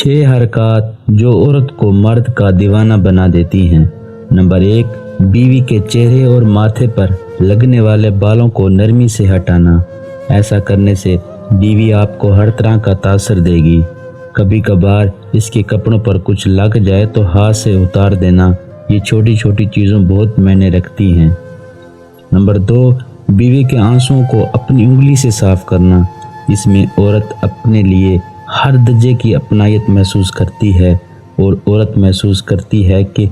6 حرکات جو عورت کو مرد کا دیوانہ بنا دیتی ہیں۔ نمبر 1، بیوی کے چہرے اور ماتھے پر لگنے والے بالوں کو نرمی سے ہٹانا۔ ایسا کرنے سے بیوی آپ کو ہر طرح کا تاثر دے گی۔ کبھی کبھار اس کے کپڑوں پر کچھ لگ جائے تو ہاتھ سے اتار دینا۔ یہ چھوٹی چھوٹی چیزوں بہت معنی رکھتی ہیں۔ نمبر 2، بیوی کے آنسوؤں کو اپنی انگلی سے صاف کرنا۔ اس میں عورت اپنے لیے ہر درجے کی اپنائیت محسوس کرتی ہے اور عورت محسوس کرتی ہے کہ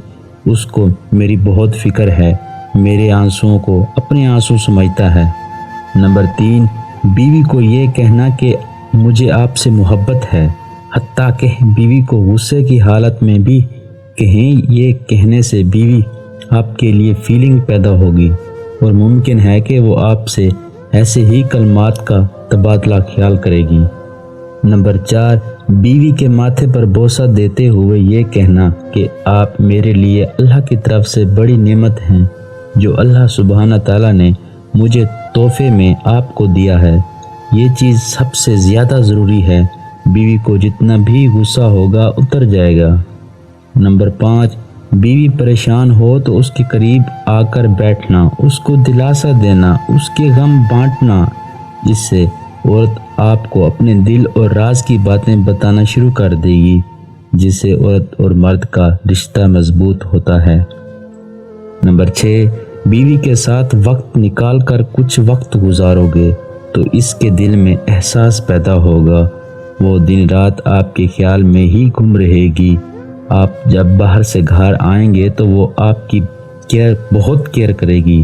اس کو میری بہت فکر ہے، میرے آنسوؤں کو اپنے آنسو سمجھتا ہے۔ نمبر 3، بیوی کو یہ کہنا کہ مجھے آپ سے محبت ہے، حتیٰ کہ بیوی کو غصے کی حالت میں بھی کہیں۔ یہ کہنے سے بیوی آپ کے لیے فیلنگ پیدا ہوگی اور ممکن ہے کہ وہ آپ سے ایسے ہی کلمات کا تبادلہ خیال کرے گی۔ نمبر 4، بیوی کے ماتھے پر بوسہ دیتے ہوئے یہ کہنا کہ آپ میرے لیے اللہ کی طرف سے بڑی نعمت ہیں، جو اللہ سبحانہ تعالیٰ نے مجھے تحفے میں آپ کو دیا ہے۔ یہ چیز سب سے زیادہ ضروری ہے۔ بیوی کو جتنا بھی غصہ ہوگا اتر جائے گا۔ نمبر 5، بیوی پریشان ہو تو اس کے قریب آ کر بیٹھنا، اس کو دلاسا دینا، اس کے غم بانٹنا۔ اس سے عورت آپ کو اپنے دل اور راز کی باتیں بتانا شروع کر دے گی، جس سے عورت اور مرد کا رشتہ مضبوط ہوتا ہے۔ نمبر 6، بیوی کے ساتھ وقت نکال کر کچھ وقت گزارو گے تو اس کے دل میں احساس پیدا ہوگا، وہ دن رات آپ کے خیال میں ہی گم رہے گی۔ آپ جب باہر سے گھر آئیں گے تو وہ آپ کی بہت کیئر کرے گی۔